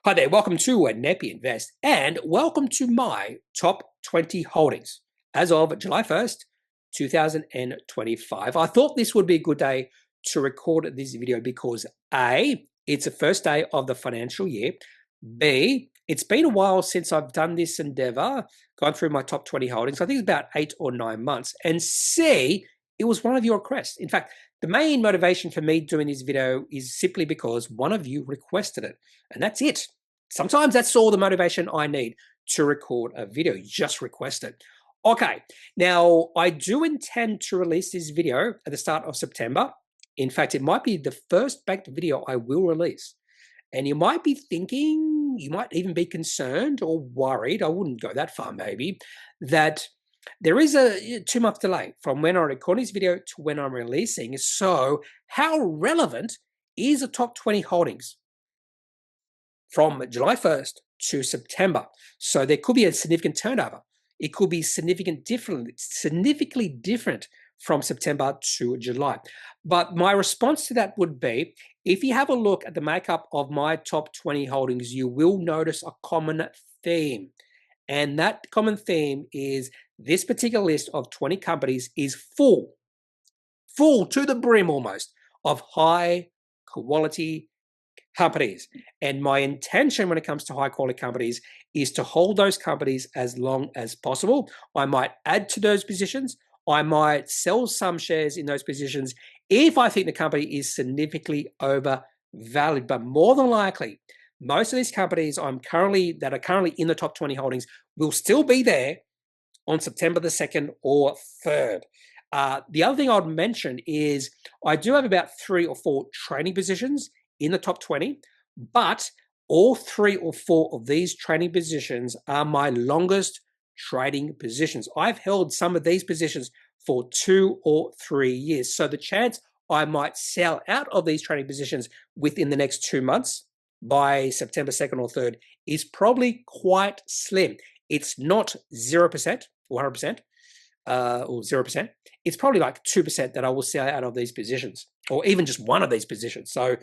Hi there, welcome to Kneppy Invest and welcome to my top 20 holdings as of July 1st, 2025. I thought this would be a good day to record this video because A, it's the first day of the financial year. B, it's been a while since I've done this endeavor, gone through my top 20 holdings. I think it's about 8 or 9 months. And C, it was one of your requests. In fact, the main motivation for me doing this video is simply because one of you requested it, and that's it. Sometimes that's all the motivation I need to record a video. Just request it. Okay, now I do intend to release this video at the start of September. In fact, it might be the first backed video I will release. And you might be thinking, you might even be concerned or worried, I wouldn't go that far maybe, that there is a 2-month delay from when I record this video to when I'm releasing. So how relevant is the top 20 holdings from July 1st to September? So there could be a significant turnover. It could be significantly different from September to July. But my response to that would be, if you have a look at the makeup of my top 20 holdings, you will notice a common theme. And that common theme is this particular list of 20 companies is full to the brim almost of high quality companies. And my intention when it comes to high quality companies is to hold those companies as long as possible. I might add to those positions. I might sell some shares in those positions if I think the company is significantly overvalued. But more than likely, most of these companies that are currently in the top 20 holdings will still be there on September the 2nd or 3rd. The other thing I'd mention is I do have about 3 or 4 trading positions in the top 20, but all 3 or 4 of these trading positions are my longest trading positions. I've held some of these positions for 2 or 3 years. So the chance I might sell out of these trading positions within the next 2 months by September 2nd or 3rd is probably quite slim. It's not 0% or 100%. Or 0%, it's probably like 2% that I will sell out of these positions, or even just one of these positions. So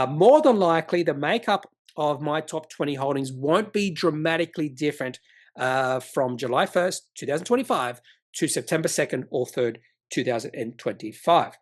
more than likely, the makeup of my top 20 holdings won't be dramatically different from July 1st, 2025 to September 2nd or 3rd, 2025.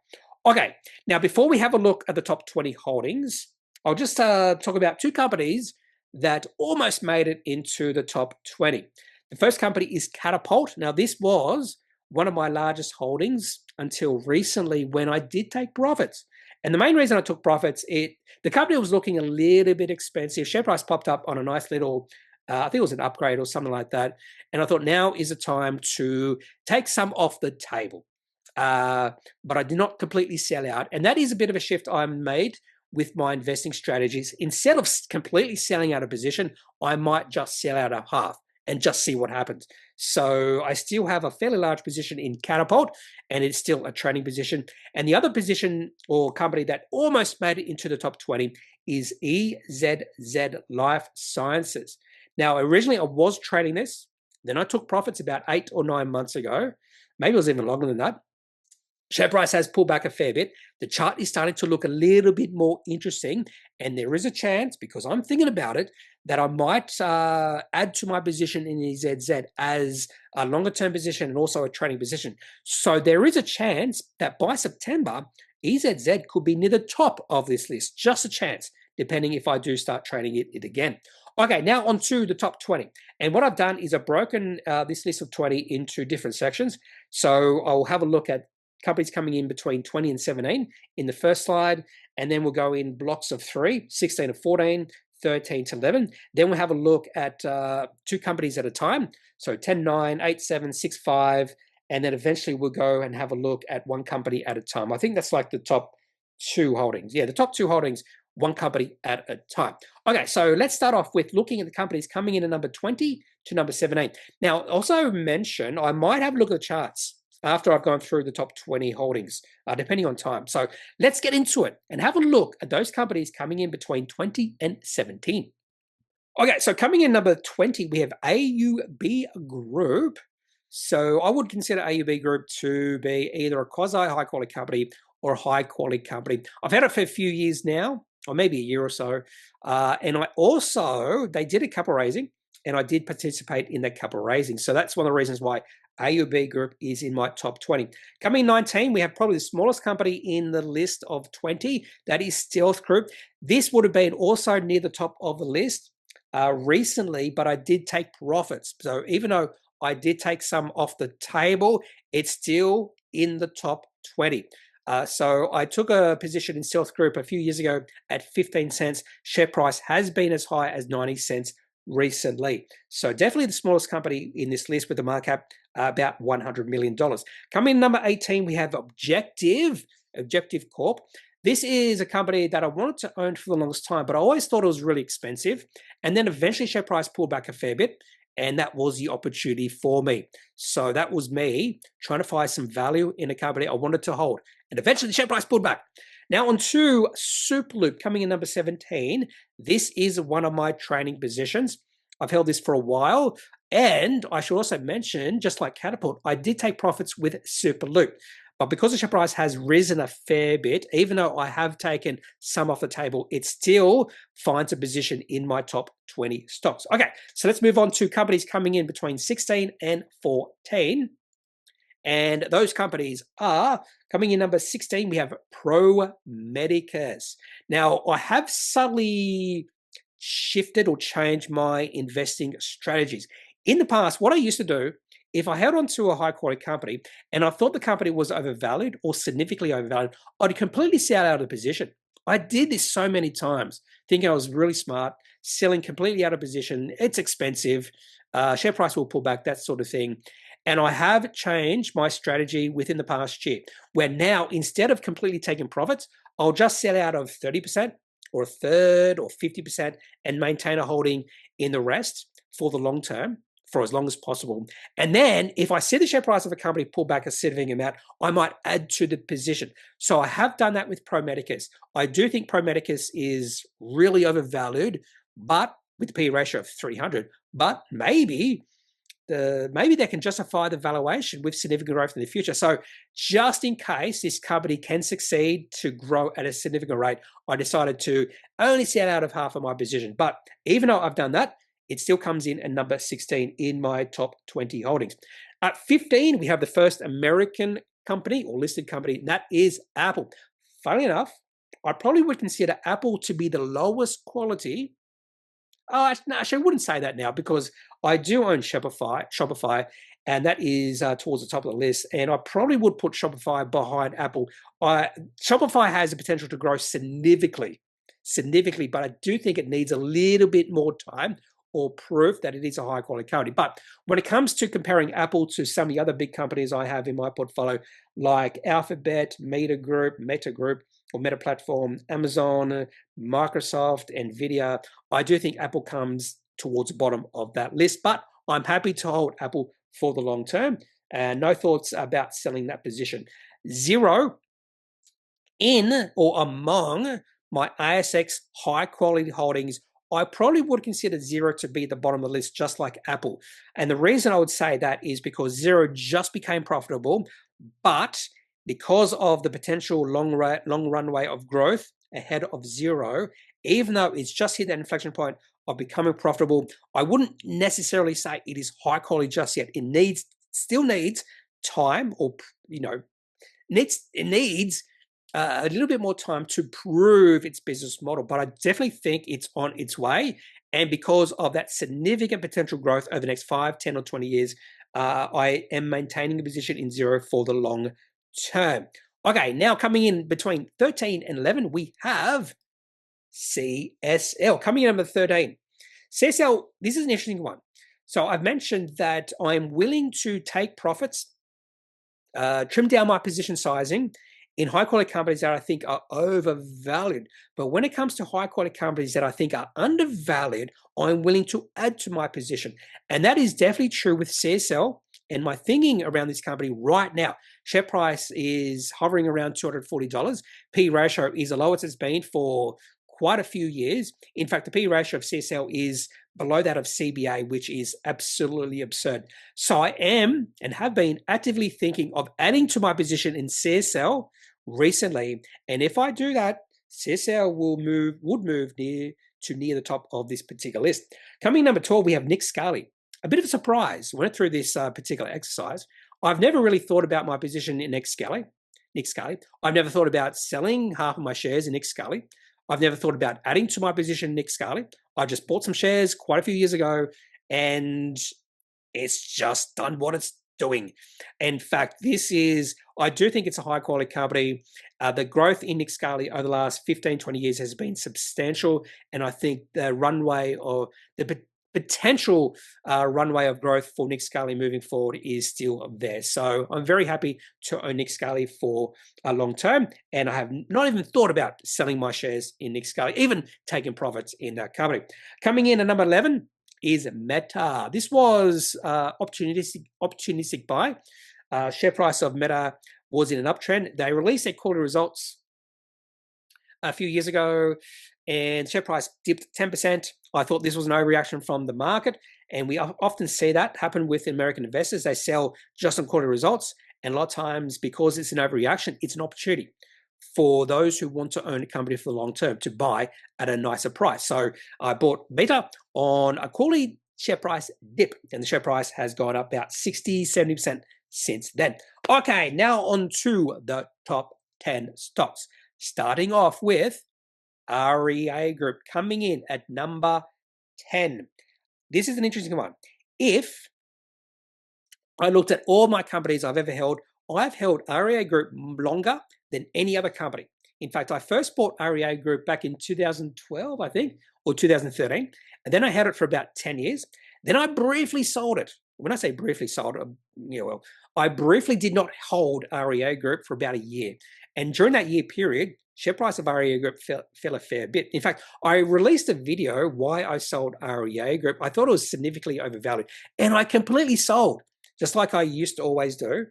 Okay, now before we have a look at the top 20 holdings, I'll just talk about 2 companies that almost made it into the top 20. The first company is Catapult. Now, this was one of my largest holdings until recently when I did take profits. And the main reason I took profits, the company was looking a little bit expensive. Share price popped up on a nice little, I think it was an upgrade or something like that. And I thought now is the time to take some off the table. But I did not completely sell out. And that is a bit of a shift I made with my investing strategies. Instead of completely selling out a position, I might just sell out a half and just see what happens. So I still have a fairly large position in Catapult, and it's still a trading position. And the other position or company that almost made it into the top 20 is EZZ Life Sciences. Now, originally I was trading this. Then I took profits about 8 or 9 months ago. Maybe it was even longer than that. Share price has pulled back a fair bit. The chart is starting to look a little bit more interesting, and there is a chance, because I'm thinking about it, that I might add to my position in EZZ as a longer-term position and also a trading position. So there is a chance that by September, EZZ could be near the top of this list. Just a chance, depending if I do start trading it again. Okay, now on to the top 20. And what I've done is I've broken this list of 20 into different sections. So I'll have a look at companies coming in between 20 and 17 in the first slide, and then we'll go in blocks of 3, 16 to 14, 13 to 11. Then we'll have a look at 2 companies at a time, so 10, 9, 8, 7, 6, 5, and then eventually we'll go and have a look at 1 company at a time. I think that's like the top 2 holdings. Yeah, the top 2 holdings, 1 company at a time. Okay, so let's start off with looking at the companies coming in at number 20 to number 17. Now, also mention, I might have a look at the charts after I've gone through the top 20 holdings, depending on time. So let's get into it and have a look at those companies coming in between 20 and 17. Okay, so coming in number 20, we have AUB Group. So I would consider AUB Group to be either a quasi high quality company or a high quality company. I've had it for a few years now. or maybe a year or so. And they did a capital raising, and I did participate in that capital raising. So that's one of the reasons why AUB Group is in my top 20. Coming in 19, we have probably the smallest company in the list of 20. That is Stealth Group. This would have been also near the top of the list recently, but I did take profits. So even though I did take some off the table, it's still in the top 20. So I took a position in Stealth Group a few years ago at 15 cents. Share price has been as high as 90 cents recently. So definitely the smallest company in this list with a market cap about $100 million. Coming in number 18, we have Objective Corp. This is a company that I wanted to own for the longest time, but I always thought it was really expensive. And then eventually share price pulled back a fair bit, and that was the opportunity for me. So that was me trying to find some value in a company I wanted to hold. And eventually the share price pulled back. Now on to Superloop, coming in number 17. This is one of my training positions. I've held this for a while. And I should also mention, just like Catapult, I did take profits with Superloop. But because the share price has risen a fair bit, even though I have taken some off the table, it still finds a position in my top 20 stocks. Okay, so let's move on to companies coming in between 16 and 14. And those companies are coming in number 16. We have Pro Medicus. Now, I have subtly shifted or changed my investing strategies. In the past, what I used to do, if I held on to a high quality company and I thought the company was overvalued or significantly overvalued, I'd completely sell out of the position. I did this so many times, thinking I was really smart, selling completely out of position. It's expensive. Share price will pull back, that sort of thing. And I have changed my strategy within the past year, where now instead of completely taking profits, I'll just sell out of 30% or a third or 50% and maintain a holding in the rest for the long term, for as long as possible. And then if I see the share price of a company pull back a significant amount, I might add to the position. So I have done that with Pro Medicus. I do think Pro Medicus is really overvalued, but with the P/E ratio of 300, but maybe they can justify the valuation with significant growth in the future. So just in case this company can succeed to grow at a significant rate, I decided to only sell out of half of my position. But even though I've done that, it still comes in at number 16 in my top 20 holdings. At 15, we have the first American company or listed company, and that is Apple. Funnily enough, I probably would consider Apple to be the lowest quality. Actually, I wouldn't say that now because I do own Shopify, and that is towards the top of the list. And I probably would put Shopify behind Apple. Shopify has the potential to grow significantly, but I do think it needs a little bit more time or proof that it is a high quality company. But when it comes to comparing Apple to some of the other big companies I have in my portfolio, like Alphabet, Meta Group, or Meta Platform, Amazon, Microsoft, Nvidia, I do think Apple comes towards the bottom of that list. But I'm happy to hold Apple for the long term, and no thoughts about selling that position. Zero in or among my ASX high quality holdings, I probably would consider Zero to be the bottom of the list, just like Apple. And the reason I would say that is because Zero just became profitable, but because of the potential long runway of growth ahead of Zero, even though it's just hit that inflection point of becoming profitable, I wouldn't necessarily say it is high quality just yet. It still needs time, or it needs a little bit more time to prove its business model, but I definitely think it's on its way. And because of that significant potential growth over the next 5, 10, or 20 years, I am maintaining a position in Zero for the long term. Okay, now coming in between 13 and 11, we have CSL. Coming in number 13. CSL, this is an interesting one. So I've mentioned that I'm willing to take profits, trim down my position sizing in high quality companies that I think are overvalued. But when it comes to high quality companies that I think are undervalued, I'm willing to add to my position. And that is definitely true with CSL. And my thinking around this company right now, share price is hovering around $240. P ratio is the lowest it's been for quite a few years. In fact, the P ratio of CSL is below that of CBA, which is absolutely absurd. So I am and have been actively thinking of adding to my position in CSL recently. And if I do that, CSL would move near the top of this particular list. Coming number 12, we have Nick Scali. A bit of a surprise. Went through this particular exercise. I've never really thought about my position in Nick Scali. I've never thought about selling half of my shares in Nick Scali. I've never thought about adding to my position in Nick Scali. I just bought some shares quite a few years ago, and it's just done what it's doing. In fact, I do think it's a high quality company. The growth in Nick Scali over the last 15, 20 years has been substantial. And I think the runway or the potential runway of growth for Nick Scali moving forward is still there. So I'm very happy to own Nick Scali for a long term. And I have not even thought about selling my shares in Nick Scali, even taking profits in that company. Coming in at number 11 is Meta. This was opportunistic buy. Share price of Meta was in an uptrend. They released their quarterly results a few years ago, and share price dipped 10%. I thought this was an overreaction from the market, and we often see that happen with American investors. They sell just on quarterly results, and a lot of times, because it's an overreaction, it's an opportunity for those who want to own a company for the long term to buy at a nicer price. So I bought Meta on a quarterly share price dip, and the share price has gone up about 60, 70% since then. Okay, now on to the top 10 stocks. Starting off with REA Group coming in at number 10. This is an interesting one. If I looked at all my companies I've ever held, I've held REA Group longer than any other company. In fact, I first bought REA Group back in 2012, I think, or 2013, and then I had it for about 10 years. Then I briefly sold it. When I say briefly sold it, I briefly did not hold REA Group for about a year. And during that year period, share price of REA Group fell a fair bit. In fact, I released a video why I sold REA Group. I thought it was significantly overvalued, and I completely sold, just like I used to always do.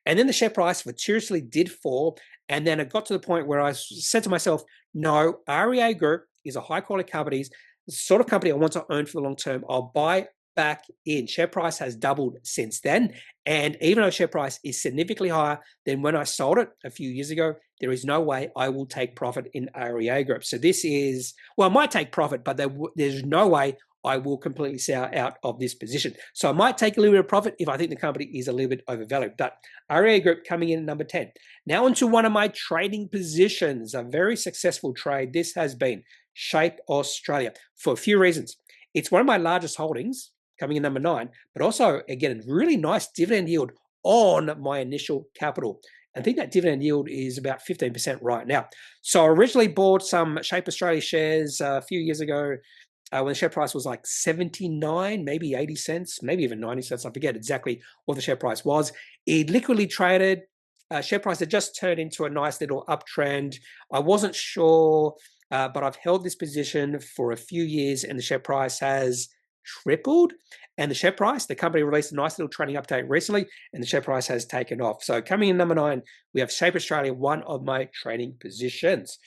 And then the share price seriously did fall. And then it got to the point where I said to myself, no, REA Group is a high quality company, the sort of company I want to own for the long term. I'll buy back in. Share price has doubled since then. And even though share price is significantly higher than when I sold it a few years ago, there is no way I will take profit in REA Group. So this is, well, I might take profit, but there's no way I will completely sell out of this position. So I might take a little bit of profit if I think the company is a little bit overvalued. But REA Group coming in at number 10. Now onto one of my trading positions, a very successful trade. This has been Shape Australia for a few reasons. It's one of my largest holdings, coming in number 9, but also, again, a really nice dividend yield on my initial capital. I think that dividend yield is about 15% right now. So I originally bought some Shape Australia shares a few years ago when the share price was like 79, maybe 80 cents, maybe even 90 cents. I forget exactly what the share price was. It liquidly traded. Share price had just turned into a nice little uptrend. I wasn't sure, but I've held this position for a few years, and the share price has tripled. And the company released a nice little trading update recently, and the share price has taken off. So coming in number 9, we have Shape Australia, one of my trading positions.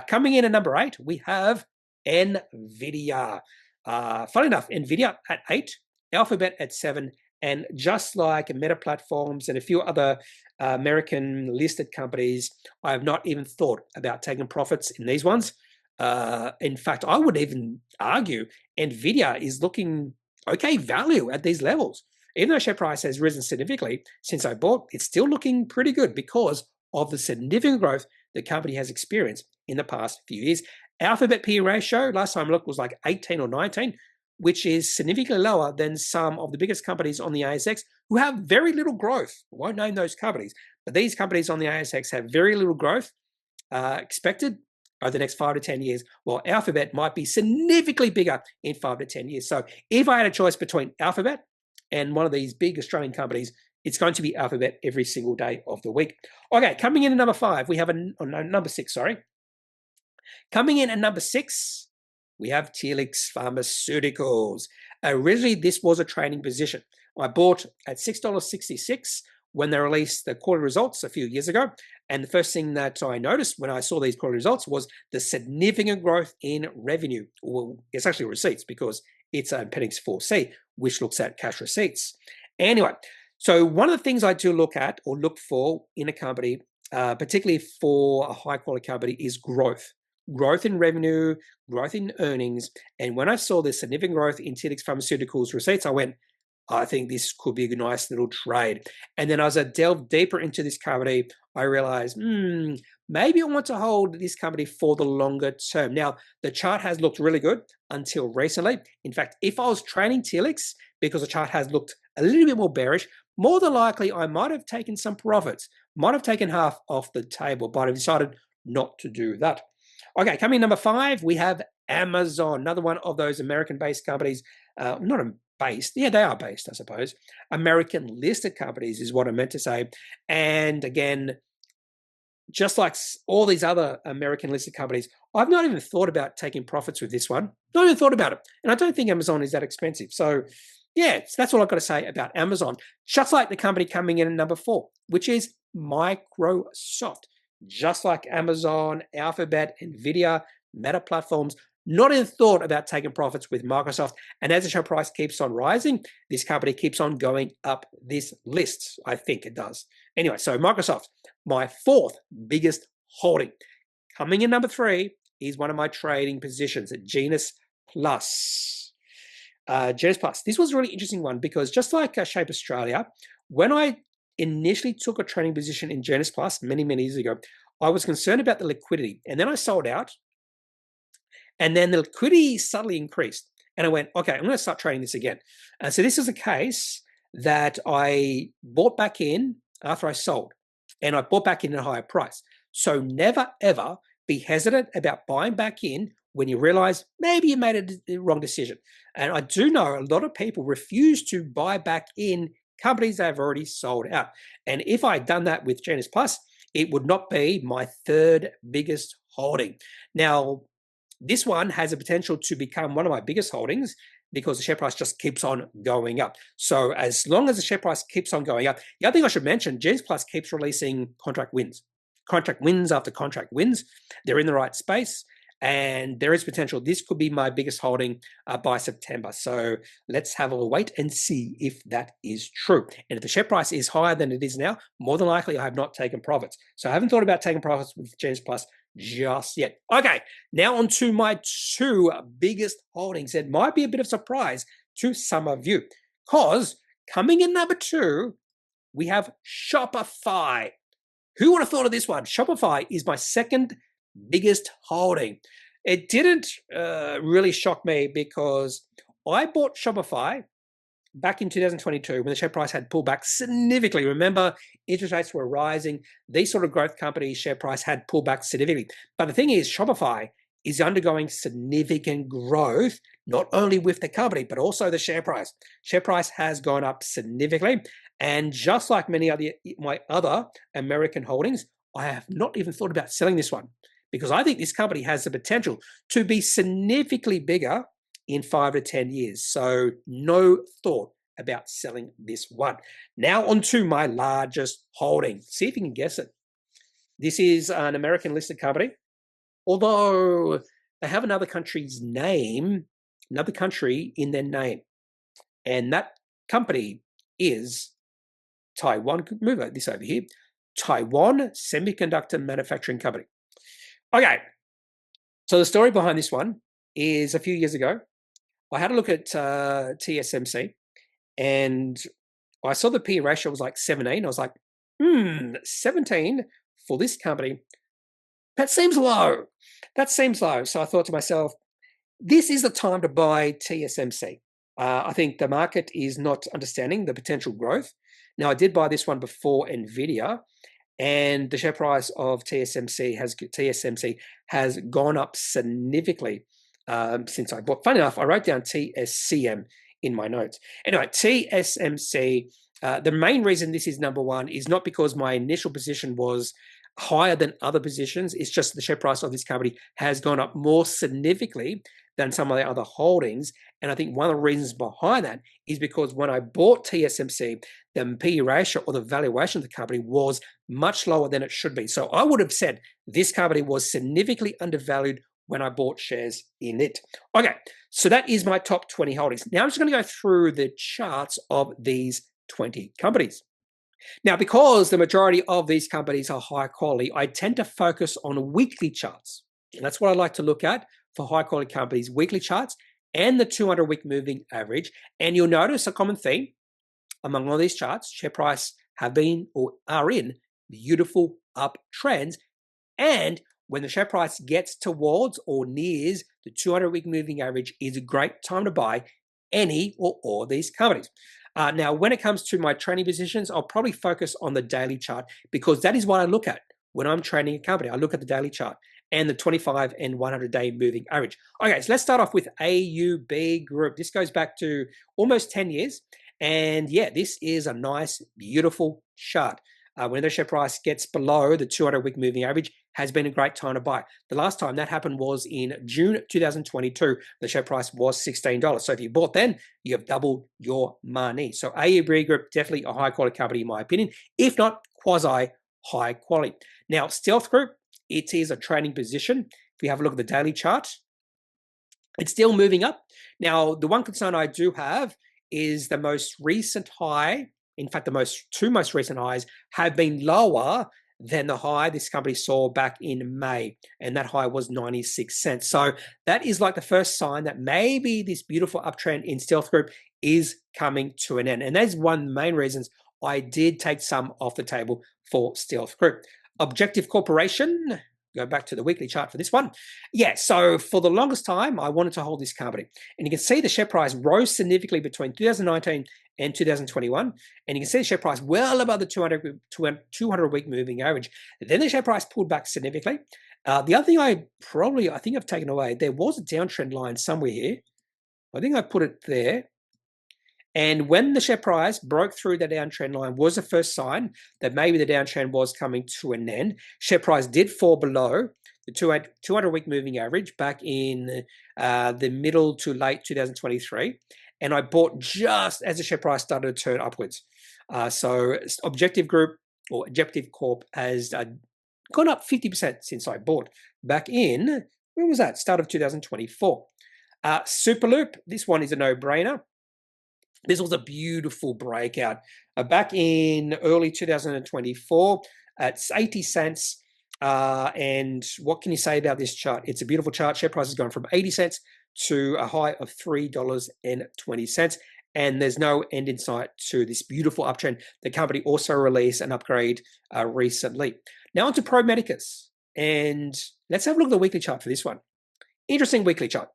Coming in at number 8, we have NVIDIA. Funny enough, NVIDIA at 8, Alphabet at 7, and just like Meta Platforms and a few other American listed companies, I have not even thought about taking profits in these ones. In fact, I would even argue NVIDIA is looking okay value at these levels. Even though share price has risen significantly since I bought, it's still looking pretty good because of the significant growth the company has experienced in the past few years. Alphabet P/E ratio, last time I looked, was like 18 or 19, which is significantly lower than some of the biggest companies on the ASX who have very little growth. I won't name those companies, but these companies on the ASX have very little growth expected over the next 5 to 10 years, while Alphabet might be significantly bigger in 5 to 10 years. So if I had a choice between Alphabet and one of these big Australian companies, it's going to be Alphabet every single day of the week. Okay, coming in at number 5, we have number 6, sorry. Coming in at number 6, we have Telix Pharmaceuticals. Originally, this was a trading position. I bought at $6.66 when they released the quarterly results a few years ago. And the first thing that I noticed when I saw these quarterly results was the significant growth in revenue. Well, it's actually receipts because it's Appendix 4C, which looks at cash receipts. Anyway, so one of the things I do look at or look for in a company, particularly for a high quality company, is growth. growth in revenue, growth in earnings. And when I saw this significant growth in Telix Pharmaceuticals receipts, I went, I think this could be a nice little trade. And then as I delved deeper into this company, I realized, maybe I want to hold this company for the longer term. Now, the chart has looked really good until recently. In fact, if I was trading Telix, because the chart has looked a little bit more bearish, more than likely I might have taken some profits, might have taken half off the table, but I've decided not to do that. Okay, coming number 5, we have Amazon, another one of those American-based companies, not based, yeah, they are based, I suppose. American listed companies is what I meant to say. And again, just like all these other American listed companies, I've not even thought about taking profits with this one. Not even thought about it. And I don't think Amazon is that expensive. So yeah, so that's all I've got to say about Amazon. Just like the company coming in at number 4, which is Microsoft. Just like Amazon, Alphabet, Nvidia, Meta Platforms, not even thought about taking profits with Microsoft. And as the share price keeps on rising, this company keeps on going up this list. I think it does. Anyway, so Microsoft, my 4th biggest holding. Coming in number 3 is one of my trading positions at Genus Plus. Genus Plus. This was a really interesting one because just like Shape Australia, when I initially took a trading position in Genus Plus many years ago, I was concerned about the liquidity. And then I sold out. And then the liquidity suddenly increased. And I went, okay, I'm going to start trading this again. And so this is a case that I bought back in after I sold. And I bought back in at a higher price. So never, ever be hesitant about buying back in when you realize maybe you made a wrong decision. And I do know a lot of people refuse to buy back in companies that have already sold out. And if I had done that with Genus Plus, it would not be my 3rd biggest holding. Now, this one has a potential to become one of my biggest holdings because the share price just keeps on going up. So as long as the share price keeps on going up, the other thing I should mention, Genus Plus keeps releasing contract wins after contract wins. They're in the right space. And there is potential. This could be my biggest holding by September. So let's have a wait and see if that is true. And if the share price is higher than it is now, more than likely I have not taken profits. So I haven't thought about taking profits with Genus Plus just yet. Okay, now on to my 2 biggest holdings. It might be a bit of surprise to some of you because coming in number 2, we have Shopify. Who would have thought of this one? Shopify is my 2nd biggest holding. It didn't really shock me because I bought Shopify back in 2022 when the share price had pulled back significantly. Remember, interest rates were rising. These sort of growth companies' share price had pulled back significantly. But the thing is, Shopify is undergoing significant growth, not only with the company, but also the share price. Share price has gone up significantly. And just like many of my other American holdings, I have not even thought about selling this one because I think this company has the potential to be significantly bigger in 5 to 10 years. So no thought about selling this one. Now on to my largest holding. See if you can guess it. This is an American listed company, although they have another country's name, another country in their name. And that company is Taiwan. Move this over here. Taiwan Semiconductor Manufacturing Company. Okay, so the story behind this one is a few years ago, I had a look at TSMC and I saw the P/E ratio was like 17. I was like, 17 for this company, that seems low. That seems low. So I thought to myself, this is the time to buy TSMC. I think the market is not understanding the potential growth. Now, I did buy this one before Nvidia, and the share price of TSMC has gone up significantly since I bought. Funny enough, I wrote down TSCM in my notes. Anyway, TSMC, the main reason this is number 1 is not because my initial position was higher than other positions. It's just the share price of this company has gone up more significantly than some of the other holdings. And I think one of the reasons behind that is because when I bought TSMC, the P/E ratio or the valuation of the company was much lower than it should be. So I would have said this company was significantly undervalued when I bought shares in it. Okay, so that is my top 20 holdings. Now I'm just going to go through the charts of these 20 companies. Now, because the majority of these companies are high quality, I tend to focus on weekly charts. And that's what I like to look at for high quality companies, weekly charts and the 200-week moving average. And you'll notice a common theme among all these charts. Share price have been or are in beautiful uptrends. And when the share price gets towards or nears the 200-week moving average is a great time to buy any or all of these companies. Now, when it comes to my trading positions, I'll probably focus on the daily chart because that is what I look at when I'm trading a company. I look at the daily chart and the 25 and 100-day moving average. Okay, so let's start off with AUB Group. This goes back to almost 10 years. And yeah, this is a nice, beautiful chart. When the share price gets below the 200-week moving average, has been a great time to buy. The last time that happened was in June 2022. The share price was $16. So if you bought then, you have doubled your money. So AUB Group, definitely a high quality company in my opinion, if not quasi high quality. Now, Stealth Group, it is a trading position. If we have a look at the daily chart, it's still moving up. Now, the one concern I do have is the most recent high. In fact, the two most recent highs have been lower than the high this company saw back in May, and that high was 96 cents. So that is like the first sign that maybe this beautiful uptrend in Stealth Group is coming to an end. And that's one of the main reasons I did take some off the table for Stealth Group. Objective Corporation, go back to the weekly chart for this one. Yeah, so for the longest time, I wanted to hold this company. And you can see the share price rose significantly between 2019 and 2021. And you can see the share price well above the 200-week moving average. Then the share price pulled back significantly. The other thing I think I've taken away, there was a downtrend line somewhere here. I think I put it there. And when the share price broke through the downtrend line was the first sign that maybe the downtrend was coming to an end. Share price did fall below the 200-week moving average back in the middle to late 2023. And I bought just as the share price started to turn upwards. So Objective Group or Objective Corp has gone up 50% since I bought back in, when was that? Start of 2024. Superloop, this one is a no-brainer. This was a beautiful breakout back in early 2024 at 80 cents. And what can you say about this chart? It's a beautiful chart. Share price has gone from 80 cents to a high of $3.20. And there's no end in sight to this beautiful uptrend. The company also released an upgrade recently. Now on to Pro Medicus. And let's have a look at the weekly chart for this one. Interesting weekly chart.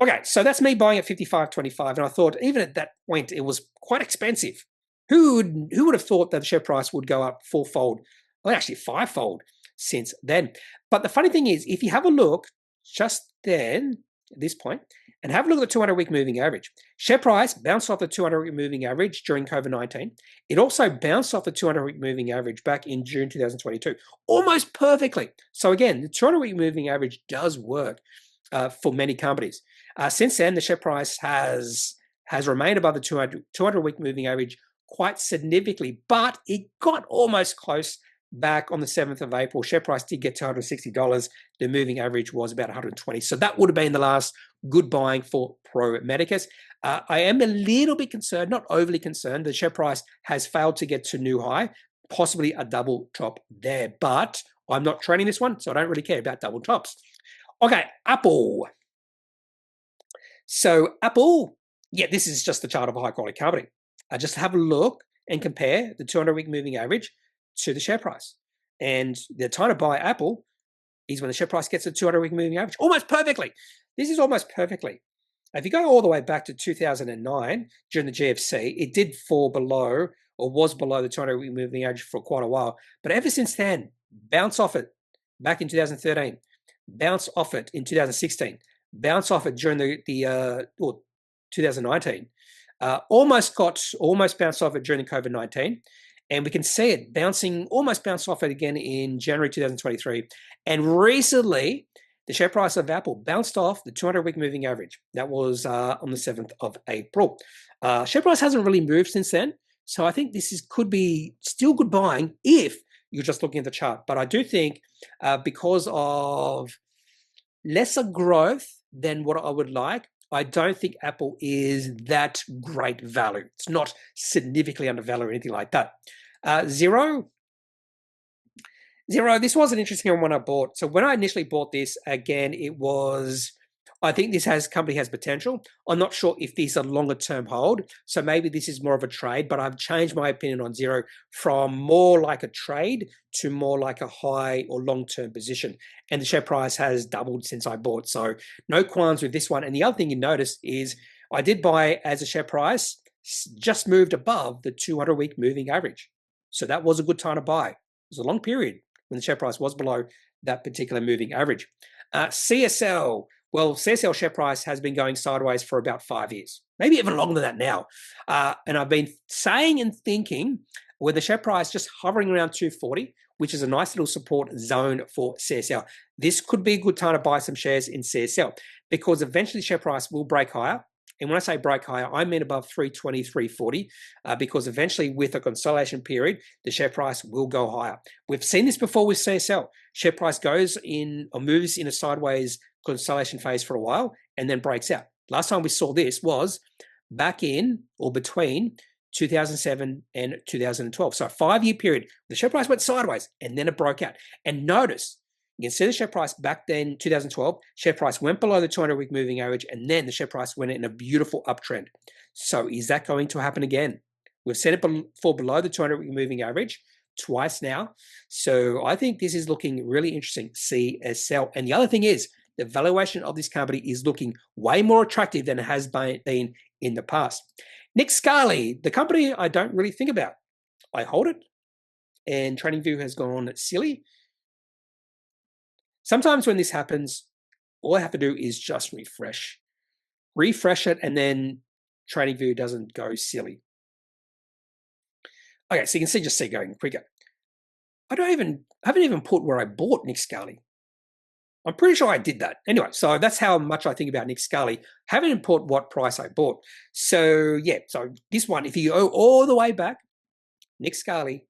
Okay, so that's me buying at 55.25, and I thought even at that point it was quite expensive. Who would have thought that the share price would go up fourfold, well actually fivefold since then? But the funny thing is, if you have a look just then at this point, and have a look at the 200-week moving average, share price bounced off the 200-week moving average during COVID-19. It also bounced off the 200-week moving average back in June 2022, almost perfectly. So again, the 200-week moving average does work for many companies. Since then, the share price has remained above the 200-week moving average quite significantly, but it got almost close back on the 7th of April. Share price did get to $160. The moving average was about 120. So that would have been the last good buying for Pro Medicus. I am a little bit concerned, not overly concerned. The share price has failed to get to new high, possibly a double top there, but I'm not trading this one, so I don't really care about double tops. Okay, Apple. So Apple, yeah, this is just the chart of a high-quality company. Just have a look and compare the 200-week moving average to the share price. And the time to buy Apple is when the share price gets to 200-week moving average, almost perfectly. This is almost perfectly. If you go all the way back to 2009, during the GFC, it did fall below or was below the 200-week moving average for quite a while. But ever since then, bounce off it back in 2013, bounce off it in 2016, bounce off it during the 2019, almost bounced off it during the COVID-19, and we can see it almost bounced off it again in January 2023, and recently the share price of Apple bounced off the 200-week moving average. That was on the 7th of April. Share price hasn't really moved since then, so I think this could be still good buying if you're just looking at the chart. But I do think because of lesser growth than what I would like, I don't think Apple is that great value. It's not significantly undervalued or anything like that. Zero. Zero, this was an interesting one I bought. So when I initially bought this, again, it was, I think this company has potential. I'm not sure if these are longer term hold. So maybe this is more of a trade, but I've changed my opinion on Zero from more like a trade to more like a high or long-term position. And the share price has doubled since I bought. So no qualms with this one. And the other thing you notice is I did buy as a share price just moved above the 200-week moving average. So that was a good time to buy. It was a long period when the share price was below that particular moving average. CSL, well, CSL share price has been going sideways for about 5 years, maybe even longer than that now. And I've been saying and thinking with the share price just hovering around 240, which is a nice little support zone for CSL. This could be a good time to buy some shares in CSL because eventually share price will break higher. And when I say break higher, I mean above 320, 340, because eventually with a consolidation period, the share price will go higher. We've seen this before with CSL. Share price goes in or moves in a sideways consolidation phase for a while and then breaks out. Last time we saw this was back in or between 2007 and 2012. So a 5-year period, the share price went sideways and then it broke out. And notice, you can see the share price back then, 2012, share price went below the 200-week moving average, and then the share price went in a beautiful uptrend. So is that going to happen again? We've set it for below the 200-week moving average twice now. So I think this is looking really interesting, CSL. And the other thing is, the valuation of this company is looking way more attractive than it has been in the past. Nick Scali, the company I don't really think about. I hold it, and TradingView has gone silly. Sometimes when this happens, all I have to do is just refresh it, and then TradingView doesn't go silly. Okay, so you can see going quicker. I haven't even put where I bought Nick Scali. I'm pretty sure I did that. Anyway, so that's how much I think about Nick Scali. Haven't put what price I bought. So yeah, so this one, if you go all the way back, Nick Scali,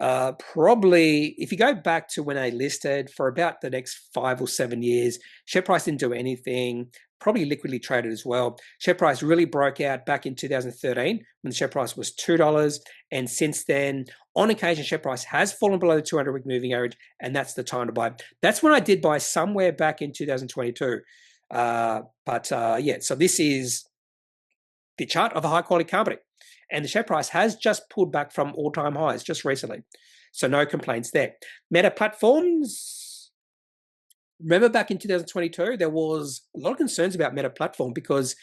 probably if you go back to when I listed for about the next 5 or 7 years, share price didn't do anything, probably liquidly traded as well. Share price really broke out back in 2013 when the share price was $2. And since then, on occasion, share price has fallen below the 200-week moving average, and that's the time to buy. That's when I did buy somewhere back in 2022. Yeah, so this is the chart of a high-quality company. And the share price has just pulled back from all-time highs just recently. So no complaints there. Meta Platforms. Remember back in 2022, there was a lot of concerns about Meta Platform because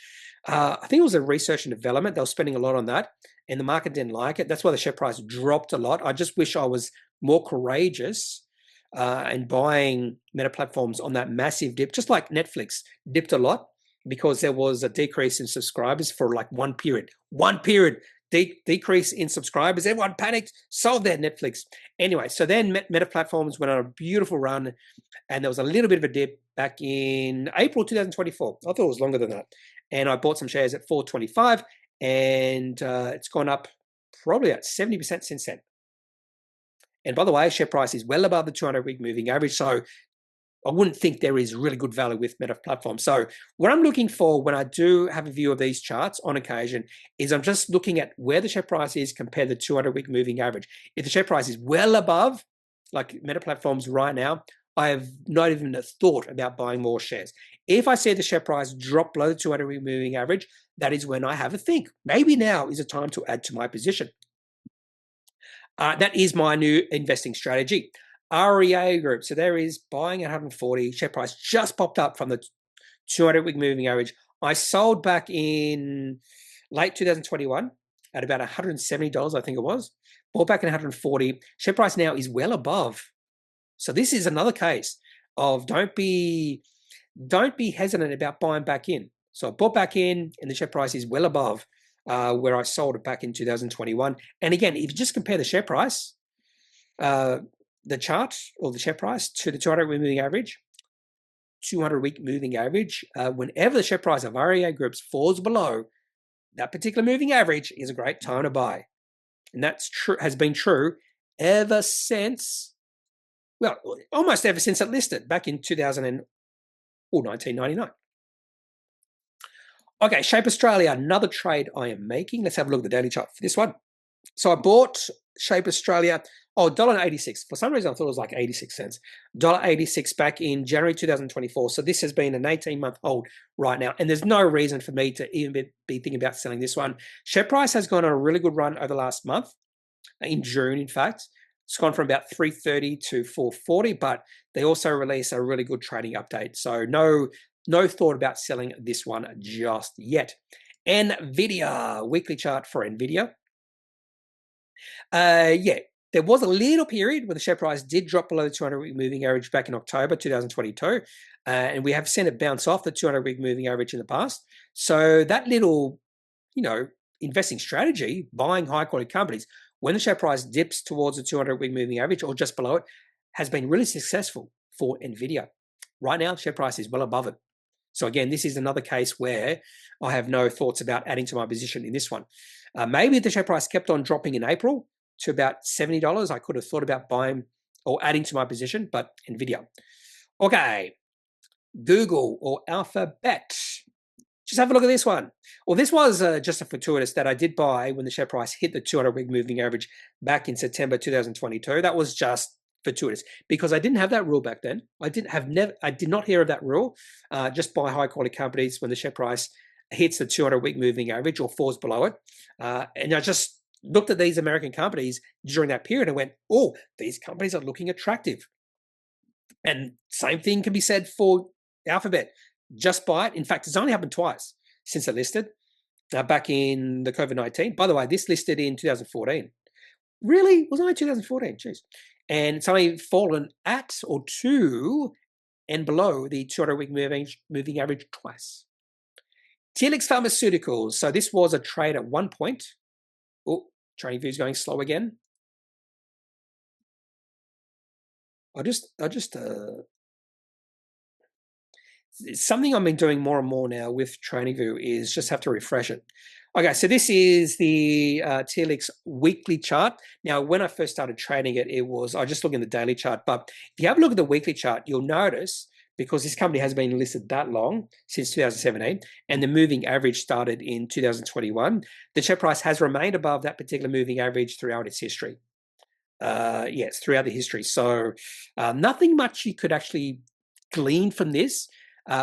I think it was a research and development. They were spending a lot on that, and the market didn't like it. That's why the share price dropped a lot. I just wish I was more courageous and buying Meta Platforms on that massive dip, just like Netflix dipped a lot because there was a decrease in subscribers for like one period. Decrease in subscribers. Everyone panicked, sold their Netflix. Anyway, so then Meta Platforms went on a beautiful run, and there was a little bit of a dip back in April 2024. I thought it was longer than that. And I bought some shares at $4.25, and it's gone up probably at 70% since then. And by the way, share price is well above the 200-week moving average, so I wouldn't think there is really good value with Meta Platform. So what I'm looking for when I do have a view of these charts on occasion is I'm just looking at where the share price is compared to the 200-week moving average. If the share price is well above, like Meta Platforms right now, I have not even a thought about buying more shares. If I see the share price drop below the 200-week moving average, that is when I have a think. Maybe now is a time to add to my position. That is my new investing strategy. REA Group. So there is buying at 140. Share price just popped up from the 200-week moving average. I sold back in late 2021 at about $170, I think it was. Bought back at 140. Share price now is well above. So this is another case of don't be hesitant about buying back in. So I bought back in, and the share price is well above where I sold it back in 2021. And again, if you just compare the share price, the chart or the share price to the 200-week moving average, whenever the share price of REA Groups falls below that particular moving average is a great time to buy. And that's true, has been true ever since, well, almost ever since it listed back in 1999. Okay, Shape Australia, another trade I am making. Let's have a look at the daily chart for this one. So I bought Shape Australia. Oh, $1.86. For some reason, I thought it was like 86 cents. $1.86 back in January 2024. So this has been an 18-month hold right now. And there's no reason for me to even be thinking about selling this one. Share price has gone on a really good run over the last month. In June, in fact. It's gone from about 330 to 440, but they also release a really good trading update. So no thought about selling this one just yet. NVIDIA, weekly chart for NVIDIA. Yeah, there was a little period where the share price did drop below the 200-week moving average back in October 2022, and we have seen it bounce off the 200-week moving average in the past. So that little, investing strategy, buying high-quality companies, when the share price dips towards the 200-week moving average or just below it, has been really successful for NVIDIA. Right now, the share price is well above it. So again, this is another case where I have no thoughts about adding to my position in this one. Maybe if the share price kept on dropping in April to about $70, I could have thought about buying or adding to my position, but NVIDIA. Okay, Google or Alphabet. Just have a look at this one. Well, this was just a fortuitous that I did buy when the share price hit the 200-week moving average back in September 2022. That was just fortuitous because I didn't have that rule back then. I did not hear of that rule. Just buy high quality companies when the share price hits the 200-week moving average or falls below it. And I just looked at these American companies during that period and went, oh, these companies are looking attractive. And same thing can be said for Alphabet. Just buy it. In fact, it's only happened twice since it listed, back in the COVID-19. By the way, this listed in 2014. Really? It was only 2014. Jeez. And it's only fallen at or to and below the 200-week moving average twice. Telix Pharmaceuticals. So this was a trade at one point. Oh, trading view is going slow again. Something I've been doing more and more now with TradingView is just have to refresh it. Okay, so this is the TLX weekly chart. Now, when I first started trading it, I was just looking at the daily chart. But if you have a look at the weekly chart, you'll notice, because this company has been listed that long, since 2017, and the moving average started in 2021, the share price has remained above that particular moving average throughout its history. Yes, throughout the history. So nothing much you could actually glean from this.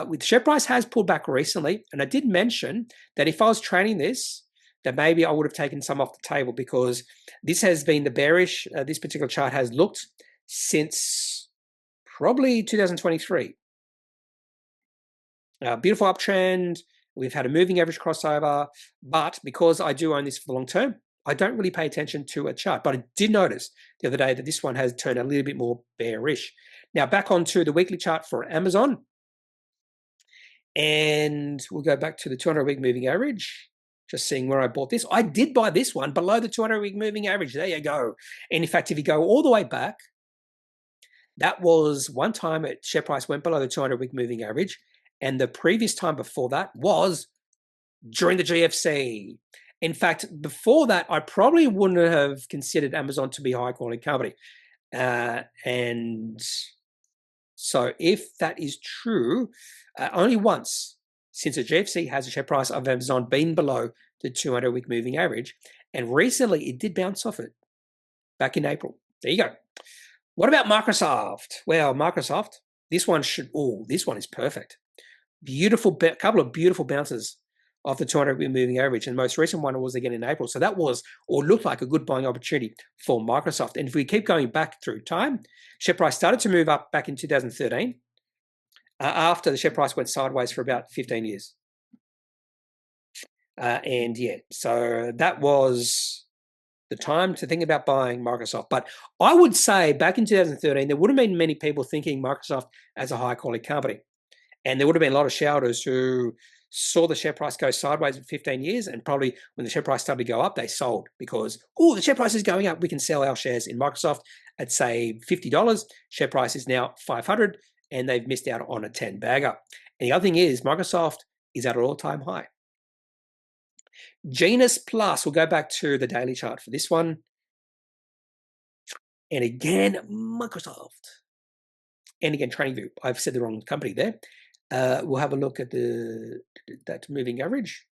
With share price has pulled back recently, and I did mention that if I was trading this, that maybe I would have taken some off the table because this has been the bearish. This particular chart has looked since probably 2023. Beautiful uptrend. We've had a moving average crossover, but because I do own this for the long term, I don't really pay attention to a chart. But I did notice the other day that this one has turned a little bit more bearish. Now back onto the weekly chart for Amazon. And we'll go back to the 200-week moving average, just seeing where I bought this. I did buy this one below the 200-week moving average. There you go. And in fact, if you go all the way back, that was one time share price went below the 200-week moving average. And the previous time before that was during the GFC. In fact, before that, I probably wouldn't have considered Amazon to be a high-quality company. And so if that is true, only once since the GFC has the share price of Amazon been below the 200-week moving average. And recently it did bounce off it back in April. There you go. What about Microsoft? Well, Microsoft, this one is perfect. Couple of beautiful bounces off the 200-week moving average. And the most recent one was again in April. So that was, or looked like, a good buying opportunity for Microsoft. And if we keep going back through time, share price started to move up back in 2013 after the share price went sideways for about 15 years. So that was the time to think about buying Microsoft. But I would say back in 2013, there would have been many people thinking Microsoft as a high-quality company. And there would have been a lot of shareholders who saw the share price go sideways for 15 years, and probably when the share price started to go up, they sold because, the share price is going up. We can sell our shares in Microsoft at, say, $50. Share price is now $500, and they've missed out on a 10-bagger. And the other thing is Microsoft is at an all-time high. Genus Plus, we'll go back to the daily chart for this one. And again, Microsoft. And again, TradingView. I've said the wrong company there. We'll have a look at that moving average.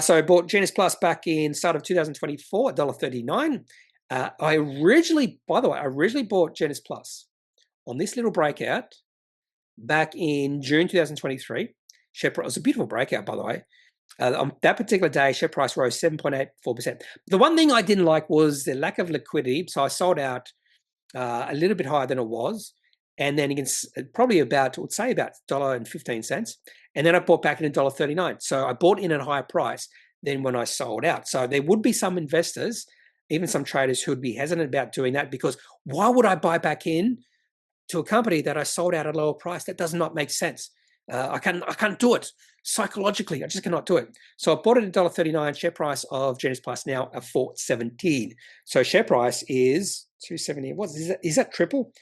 So I bought Genus Plus back in start of 2024, $1.39. I originally bought Genus Plus on this little breakout back in June 2023. Share price was a beautiful breakout, by the way. On that particular day, share price rose 7.84%. The one thing I didn't like was the lack of liquidity. So I sold out a little bit higher than it was. And then against probably about $1.15. And then I bought back in $1.39. So I bought in at a higher price than when I sold out. So there would be some investors, even some traders, who would be hesitant about doing that, because why would I buy back in to a company that I sold out at a lower price? That does not make sense. I can't do it psychologically. I just cannot do it. So I bought it at $1.39. Share price of Genus Plus now at $4.17. So share price is $2.70. What is that triple?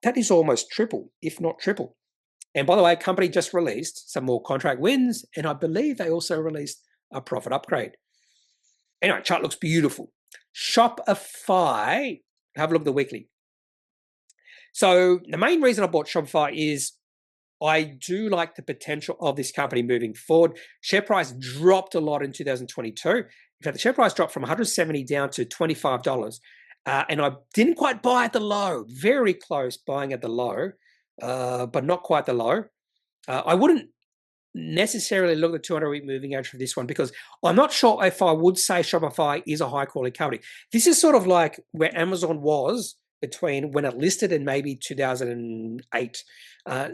That is almost triple, if not triple. And by the way, company just released some more contract wins, and I believe they also released a profit upgrade. Anyway, chart looks beautiful. Shopify. Have a look at the weekly. So the main reason I bought Shopify is I do like the potential of this company moving forward. Share price dropped a lot in 2022. In fact, the share price dropped from $170 down to $25. And I didn't quite buy at the low, very close buying at the low, but not quite the low. I wouldn't necessarily look at the 200-week moving average for this one, because I'm not sure if I would say Shopify is a high-quality company. This is sort of like where Amazon was between when it listed and maybe 2008.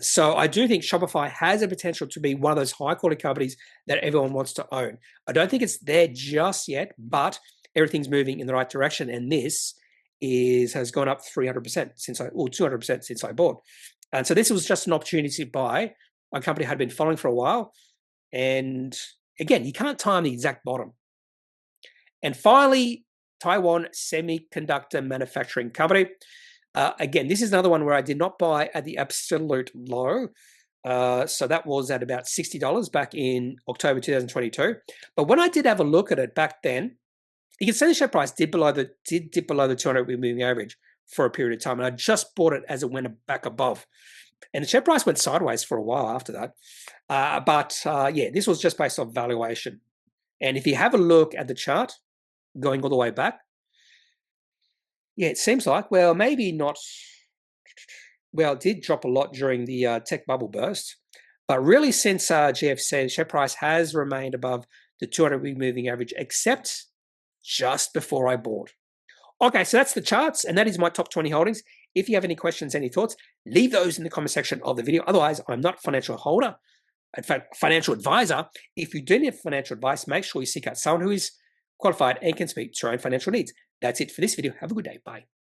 So I do think Shopify has a potential to be one of those high-quality companies that everyone wants to own. I don't think it's there just yet, but everything's moving in the right direction, and this has gone up 300% or 200% since I bought. And so this was just an opportunity to buy a company I had been following for a while. And again, you can't time the exact bottom. And finally, Taiwan Semiconductor Manufacturing Company. Again, this is another one where I did not buy at the absolute low. So that was at about $60 back in October 2022. But when I did have a look at it back then, you can see the share price did dip below the 200-week moving average for a period of time. And I just bought it as it went back above. And the share price went sideways for a while after that. But yeah, this was just based on valuation. And if you have a look at the chart going all the way back, yeah, it seems like, well, maybe not. Well, it did drop a lot during the tech bubble burst. But really, since GFC, the share price has remained above the 200-week moving average, except just before I bought. Okay, so that's the charts, and that is my top 20 holdings. If you have any questions, any thoughts, leave those in the comment section of the video. Otherwise, I'm not a financial holder, in fact, financial advisor. If you do need financial advice, make sure you seek out someone who is qualified and can speak to your own financial needs. That's it for this video. Have a good day. Bye.